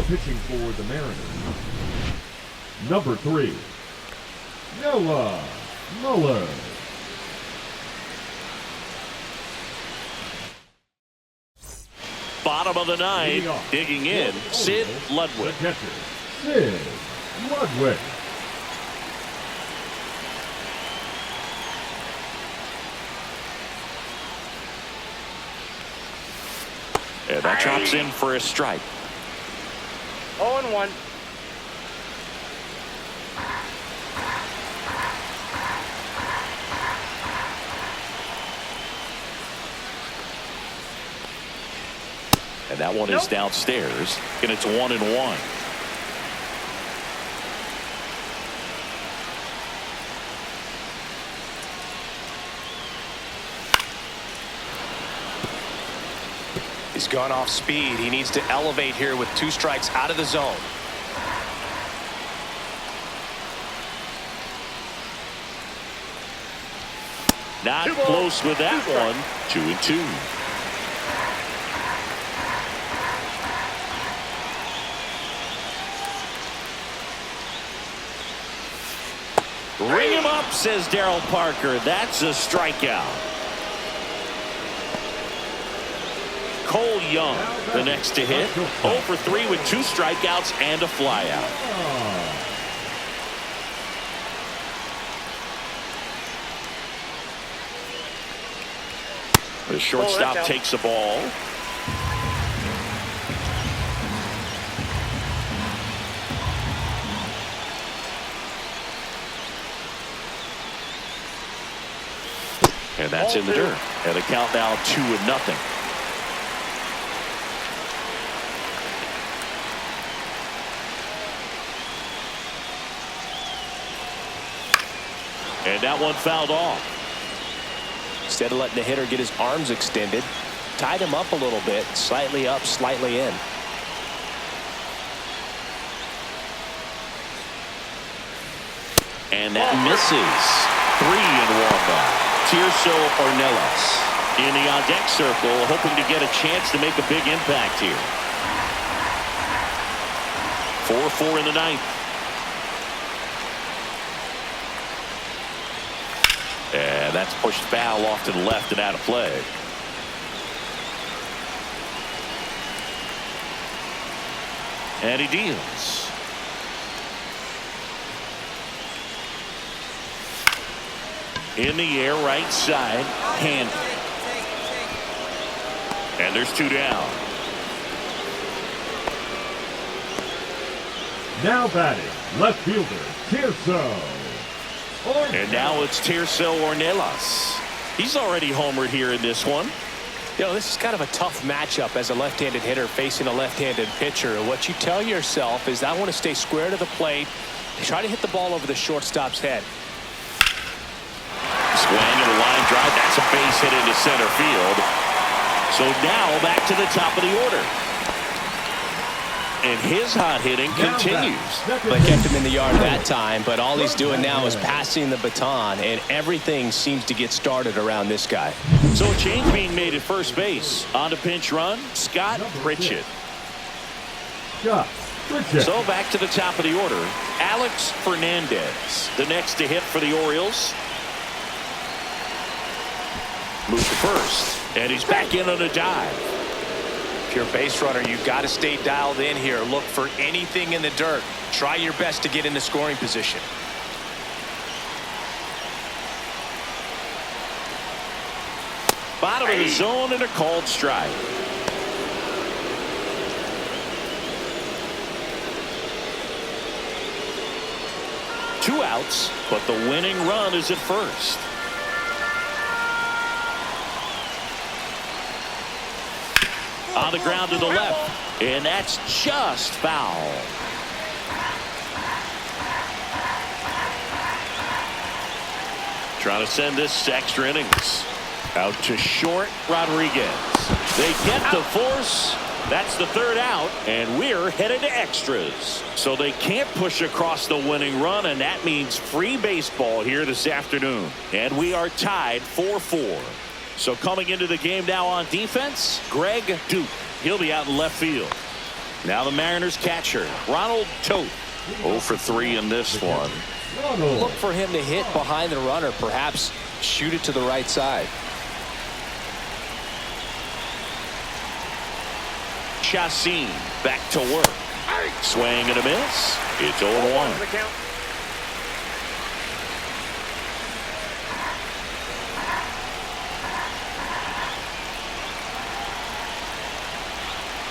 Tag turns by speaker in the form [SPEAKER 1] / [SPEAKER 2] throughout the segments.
[SPEAKER 1] pitching for the Mariners, number 3, MULLER.
[SPEAKER 2] Bottom of the ninth, digging in, Sid Ludwig.
[SPEAKER 1] The catcher, Sid Ludwig.
[SPEAKER 2] And that drops in for a strike.
[SPEAKER 3] 0-1.
[SPEAKER 2] And that one is downstairs, and it's 1-1.
[SPEAKER 4] He's gone off speed. He needs to elevate here with 2 strikes out of the zone.
[SPEAKER 2] Not close with that one. 2-2. Ring him up, says Darryl Parker. That's a strikeout. Cole Young, the next to hit. 0 for 3 with 2 strikeouts and a flyout. The shortstop takes the ball. And that's in the dirt. And the count now 2-0. And that one fouled off.
[SPEAKER 4] Instead of letting the hitter get his arms extended, tied him up a little bit, slightly up, slightly in.
[SPEAKER 2] And that misses. 3-1 now. Tirso Ornelas in the on-deck circle, hoping to get a chance to make a big impact here. 4-4 in the ninth. And that's pushed foul off to the left and out of play. And he deals. In the air, right side, hand. And there's 2 down.
[SPEAKER 1] Now batting, left fielder, Tirso.
[SPEAKER 2] And now it's Tirso Ornelas. He's already homered here in this one.
[SPEAKER 4] You know, this is kind of a tough matchup as a left-handed hitter facing a left-handed pitcher. What you tell yourself is, I want to stay square to the plate, try to hit the ball over the shortstop's head.
[SPEAKER 2] Swing and a line drive. That's a base hit into center field. So now back to the top of the order. And his hot hitting continues.
[SPEAKER 4] But kept him in the yard that time, but all he's doing now is passing the baton, and everything seems to get started around this guy.
[SPEAKER 2] So a change being made at first base. On to pinch run, Scott Pritchett. So back to the top of the order, Alex Fernandez, the next to hit for the Orioles. Move to first, and he's back in on a dive.
[SPEAKER 4] If you're a base runner, you've got to stay dialed in here. Look for anything in the dirt. Try your best to get into scoring position.
[SPEAKER 2] Bottom of the zone and a called strike. Two outs, but the winning run is at first. On the ground to the left, and that's just foul. Trying to send this to extra innings. Out to short, Rodriguez. They get the force. That's the third out, and we're headed to extras. So they can't push across the winning run, and that means free baseball here this afternoon. And we are tied 4-4. So coming into the game now on defense, Greg Duke. He'll be out in left field. Now the Mariners catcher, Ronald Toth. 0 for 3 in this one.
[SPEAKER 4] Look for him to hit behind the runner, perhaps shoot it to the right side.
[SPEAKER 2] Chassin back to work. Swing and a miss. It's 0-1.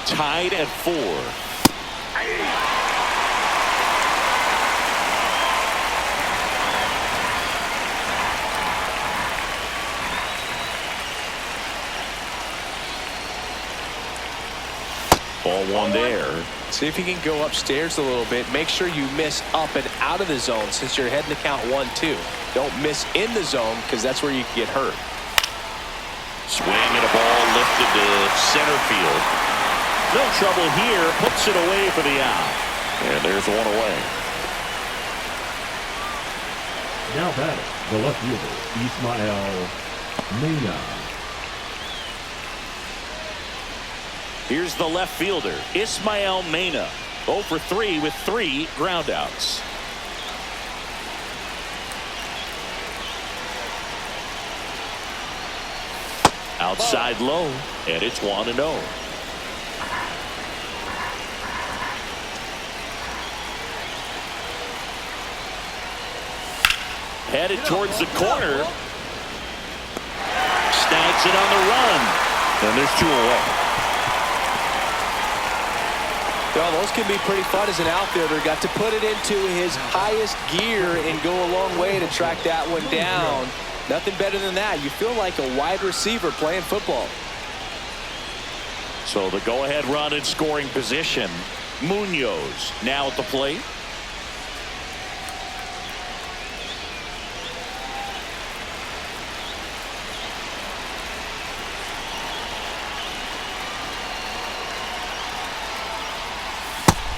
[SPEAKER 2] Tied at 4. Ball 1 there.
[SPEAKER 4] See if you can go upstairs a little bit. Make sure you miss up and out of the zone since you're heading to count 1-2. Don't miss in the zone because that's where you can get hurt.
[SPEAKER 2] Swing and a ball lifted to center field. No trouble here. Puts it away for the out. And there's 1 away.
[SPEAKER 1] Now batting, the left fielder, Ismael Mena.
[SPEAKER 2] Here's the left fielder, Ismael Mena. 0 for 3 with 3 groundouts. Outside low, and it's 1-0. Headed towards the corner. Snags it on the run. And there's 2 away.
[SPEAKER 4] Well, those can be pretty fun as an outfielder. Got to put it into his highest gear and go a long way to track that one down. Nothing better than that. You feel like a wide receiver playing football.
[SPEAKER 2] So the go-ahead run in scoring position. Munoz now at the plate.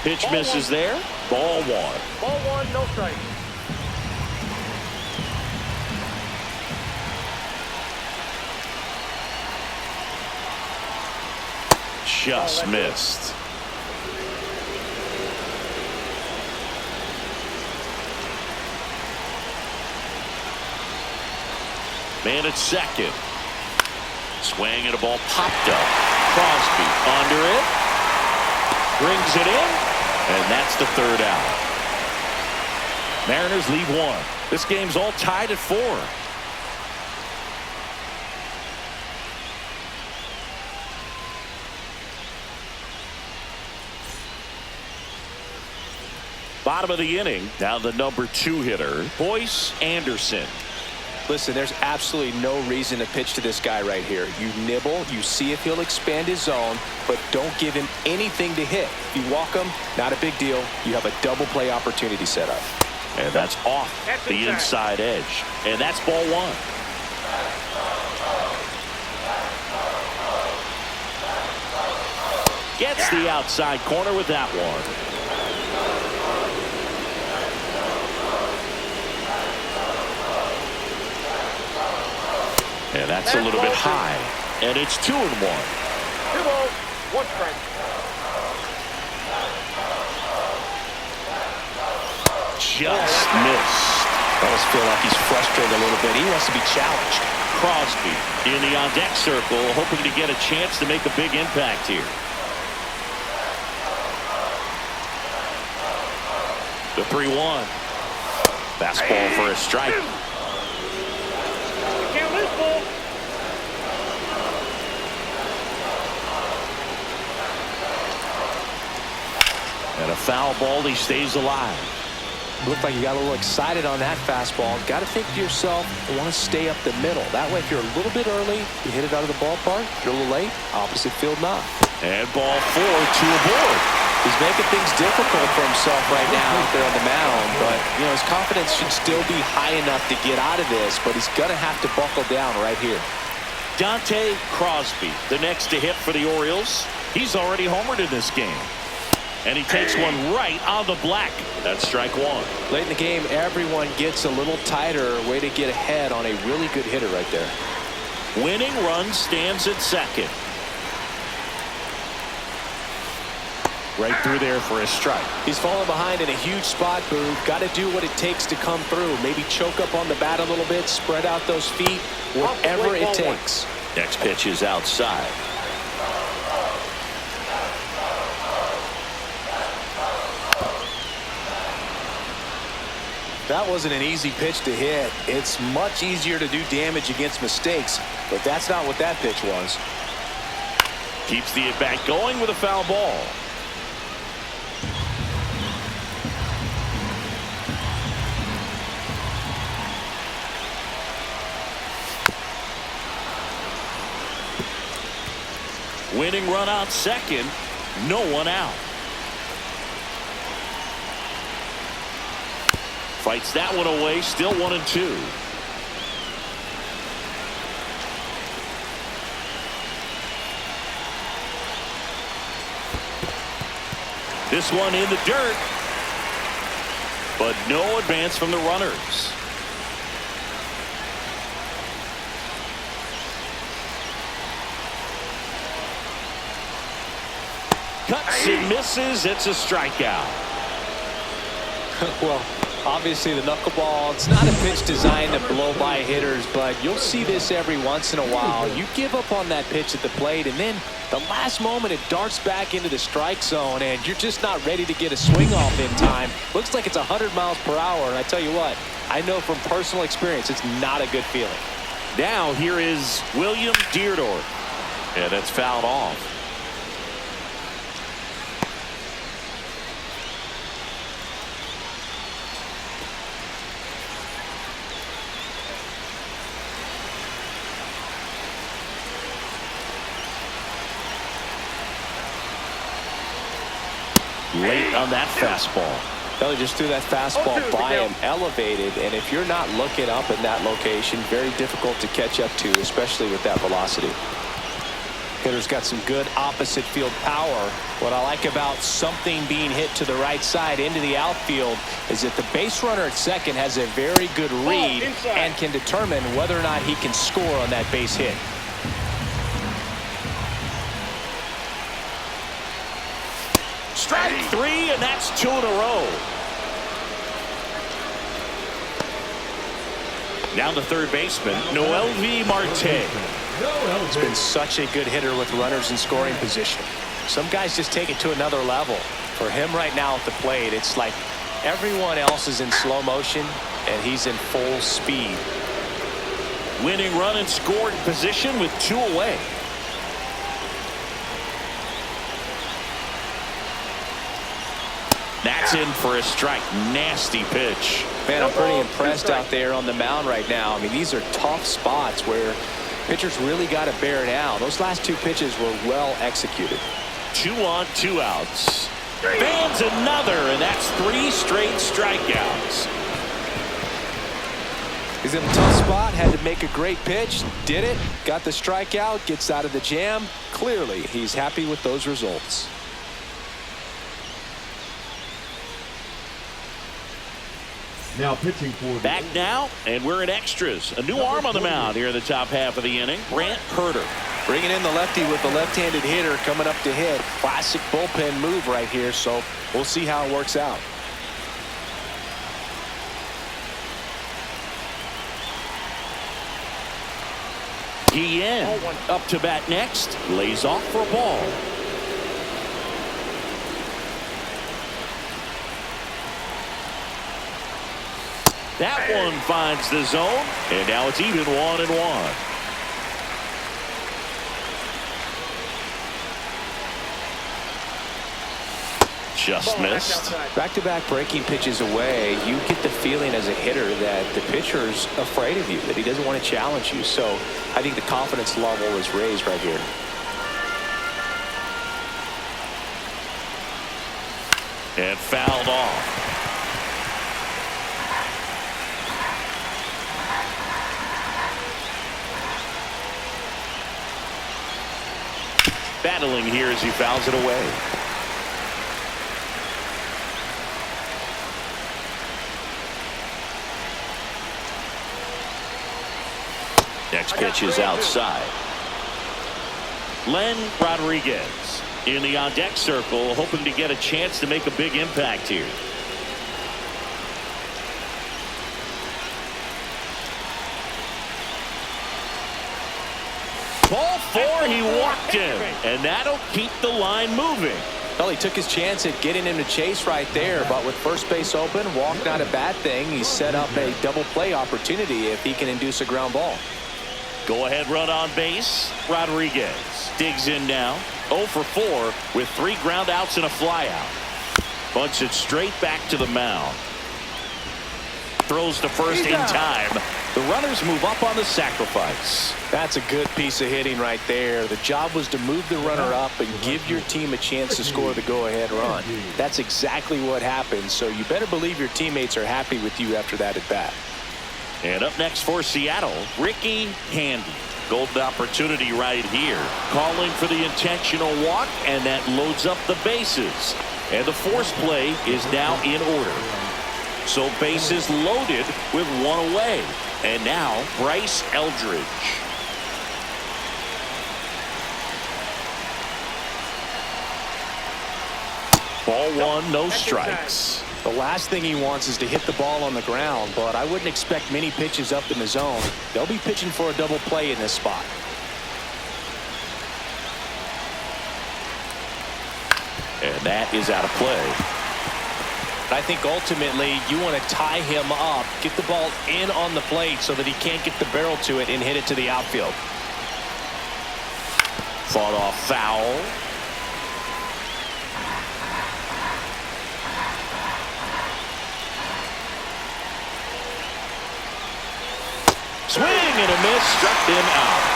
[SPEAKER 2] Pitch misses there. Ball 1.
[SPEAKER 4] Ball 1, no strike.
[SPEAKER 2] Just missed. Man at second. Swing and a ball popped up. Crosby under it. Brings it in. And that's the 3rd out. Mariners lead 1. This game's all tied at 4. Bottom of the inning. Now the number 2 hitter, Boyce Anderson.
[SPEAKER 4] Listen, there's absolutely no reason to pitch to this guy right here. You nibble, you see if he'll expand his zone, but don't give him anything to hit. If you walk him, not a big deal. You have a double play opportunity set up.
[SPEAKER 2] And that's off the inside edge. And that's ball 1. Gets the outside corner with that one. And that's a little bit high. And it's 2-1.
[SPEAKER 3] 2 balls, 1 strike.
[SPEAKER 2] Just missed.
[SPEAKER 4] I almost feel like he's frustrated a little bit. He wants to be challenged.
[SPEAKER 2] Crosby in the on-deck circle, hoping to get a chance to make a big impact here. The 3-1. Fastball for a strike. And a foul ball, he stays alive.
[SPEAKER 4] Looked like you got a little excited on that fastball. Got to think to yourself, I want to stay up the middle. That way, if you're a little bit early, you hit it out of the ballpark. If you're a little late, opposite field knock.
[SPEAKER 2] And ball 4, 2 aboard.
[SPEAKER 4] He's making things difficult for himself right now out there on the mound. But, you know, his confidence should still be high enough to get out of this. But he's going to have to buckle down right here.
[SPEAKER 2] Dante Crosby, the next to hit for the Orioles. He's already homered in this game. And he takes one right on the black. That's strike 1.
[SPEAKER 4] Late in the game, everyone gets a little tighter. Way to get ahead on a really good hitter right there.
[SPEAKER 2] Winning run stands at second. Right through there for a strike.
[SPEAKER 4] He's falling behind in a huge spot, Boog. Got to do what it takes to come through. Maybe choke up on the bat a little bit, spread out those feet, whatever it takes.
[SPEAKER 2] Next pitch is outside.
[SPEAKER 4] That wasn't an easy pitch to hit. It's much easier to do damage against mistakes, but that's not what that pitch was.
[SPEAKER 2] Keeps the at-bat going with a foul ball. Winning run on second, no one out. Fights that one away, still 1-2. This one in the dirt, but no advance from the runners. Cuts and misses. It's a strikeout.
[SPEAKER 4] Well, obviously the knuckleball, it's not a pitch designed to blow by hitters, but you'll see this every once in a while. You give up on that pitch at the plate, and then the last moment it darts back into the strike zone, and you're just not ready to get a swing off in time. Looks like it's 100 miles per hour, and I tell you what, I know from personal experience it's not a good feeling.
[SPEAKER 2] Now here is William Deardorff, and it's fouled off. Late on that fastball.
[SPEAKER 4] Well, he just threw that fastball by him, elevated, and if you're not looking up in that location, very difficult to catch up to, especially with that velocity. Hitter's got some good opposite field power. What I like about something being hit to the right side into the outfield is that the base runner at second has a very good read and can determine whether or not he can score on that base hit.
[SPEAKER 2] Strike three, and that's 2 in a row. Now the third baseman, MLB Marte.
[SPEAKER 4] He's been such a good hitter with runners in scoring position. Some guys just take it to another level. For him right now at the plate, it's like everyone else is in slow motion, and he's in full speed.
[SPEAKER 2] Winning run in scoring position with 2 away. That's in for a strike. Nasty pitch.
[SPEAKER 4] Man, I'm pretty impressed out there on the mound right now. I mean, these are tough spots where pitchers really got to bear down. Those last 2 pitches were well executed.
[SPEAKER 2] 2 on, 2 outs. Fans another, and that's 3 straight strikeouts.
[SPEAKER 4] He's in a tough spot, had to make a great pitch, did it, got the strikeout, gets out of the jam. Clearly, he's happy with those results.
[SPEAKER 1] Now pitching for
[SPEAKER 2] back now, and we're in extras. A new arm on the mound here in the top half of the inning. Brant Herter.
[SPEAKER 4] Bringing in the lefty with the left-handed hitter coming up to hit. Classic bullpen move right here, so we'll see how it works out.
[SPEAKER 2] Guillen up to bat next. Lays off for a ball. That one finds the zone, and now it's even 1-1. Just missed.
[SPEAKER 4] Back-to-back breaking pitches away, you get the feeling as a hitter that the pitcher's afraid of you, that he doesn't want to challenge you. So I think the confidence level is raised right here.
[SPEAKER 2] And fouled off. Battling here as he fouls it away. Next pitch is outside. Len Rodriguez. in the on-deck circle, hoping to get a chance to make a big impact here. Ball 4, he walked him, and that'll keep the line moving.
[SPEAKER 4] Well, he took his chance at getting him to chase right there, but with first base open, walk not a bad thing. He set up a double play opportunity if he can induce a ground ball.
[SPEAKER 2] Go ahead run on base. Rodriguez digs in now. 0 for 4 with 3 ground outs and a fly out. Bunts it straight back to the mound. Throws to first in time. The runners move up on the sacrifice.
[SPEAKER 4] That's a good piece of hitting right there. The job was to move the runner up and give your team a chance to score the go-ahead run. That's exactly what happened, so you better believe your teammates are happy with you after that at bat.
[SPEAKER 2] And up next for Seattle, Ricky Handy. Golden opportunity right here. Calling for the intentional walk, and that loads up the bases. And the force play is now in order. So bases loaded with 1 away. And now Bryce Eldridge. Ball 1, no strikes.
[SPEAKER 4] The last thing he wants is to hit the ball on the ground, but I wouldn't expect many pitches up in the zone. They'll be pitching for a double play in this spot.
[SPEAKER 2] And that is out of play.
[SPEAKER 4] I think ultimately you want to tie him up, get the ball in on the plate so that he can't get the barrel to it and hit it to the outfield.
[SPEAKER 2] Fought off foul. Swing and a miss, struck him out.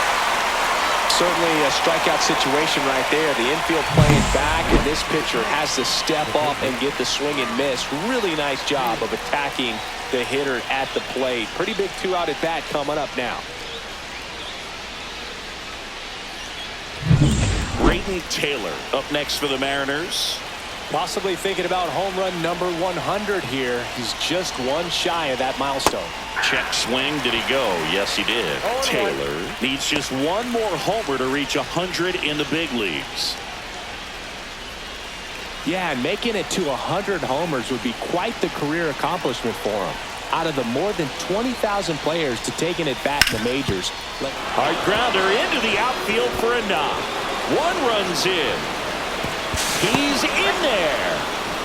[SPEAKER 4] Certainly a strikeout situation right there. The infield playing back, and this pitcher has to step up and get the swing and miss. Really nice job of attacking the hitter at the plate. Pretty big 2-out at bat coming up now.
[SPEAKER 2] Brayden Taylor up next for the Mariners.
[SPEAKER 4] Possibly thinking about home run number 100 here. He's just 1 shy of that milestone.
[SPEAKER 2] Check swing. Did he go? Yes, he did. Taylor needs just 1 more homer to reach 100 in the big leagues.
[SPEAKER 4] Yeah, and making it to 100 homers would be quite the career accomplishment for him. Out of the more than 20,000 players to take an at-bat in the majors.
[SPEAKER 2] Hard grounder into the outfield for a knock. 1 runs in. He's in there.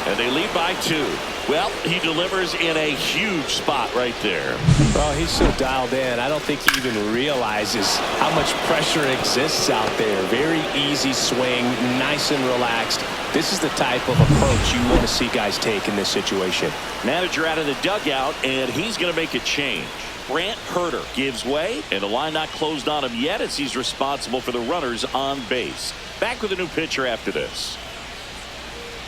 [SPEAKER 2] And they lead by 2. Well, he delivers in a huge spot right there.
[SPEAKER 4] Well, he's so dialed in. I don't think he even realizes how much pressure exists out there. Very easy swing, nice and relaxed. This is the type of approach you want to see guys take in this situation.
[SPEAKER 2] Manager out of the dugout, and he's going to make a change. Brant Herter gives way, and the line not closed on him yet as he's responsible for the runners on base. Back with a new pitcher after this.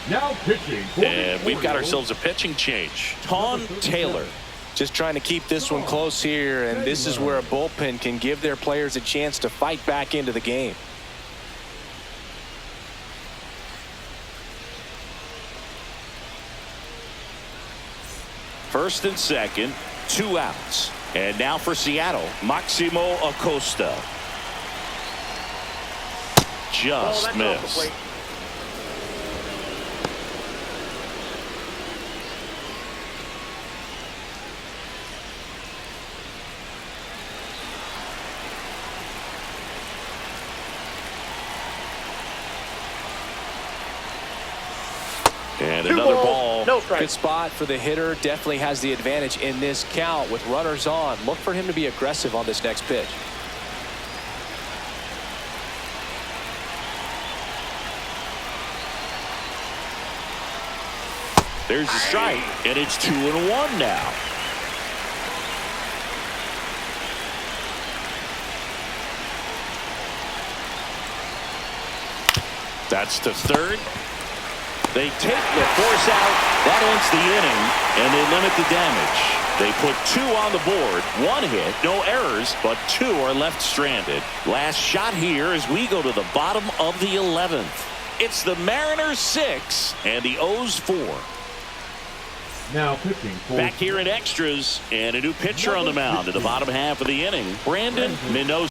[SPEAKER 1] Now pitching.
[SPEAKER 2] And we've got ourselves a pitching change. Tawn Taylor.
[SPEAKER 4] Just trying to keep this one close here, and this is where a bullpen can give their players a chance to fight back into the game.
[SPEAKER 2] First and second, 2 outs. And now for Seattle, Maximo Acosta. Just missed. And another ball.
[SPEAKER 3] No strike.
[SPEAKER 4] Good spot for the hitter. Definitely has the advantage in this count with runners on. Look for him to be aggressive on this next pitch.
[SPEAKER 2] There's the strike, and it's 2-1 now. That's to third. They take the force out. That ends the inning, and they limit the damage. They put 2 on the board. 1 hit, no errors, but 2 are left stranded. Last shot here as we go to the bottom of the 11th. It's the Mariners 6 and the O's 4.
[SPEAKER 1] Now pitching.
[SPEAKER 2] Back here in extras, and a new pitcher on the mound in the bottom half of the inning. Brandon Minoso.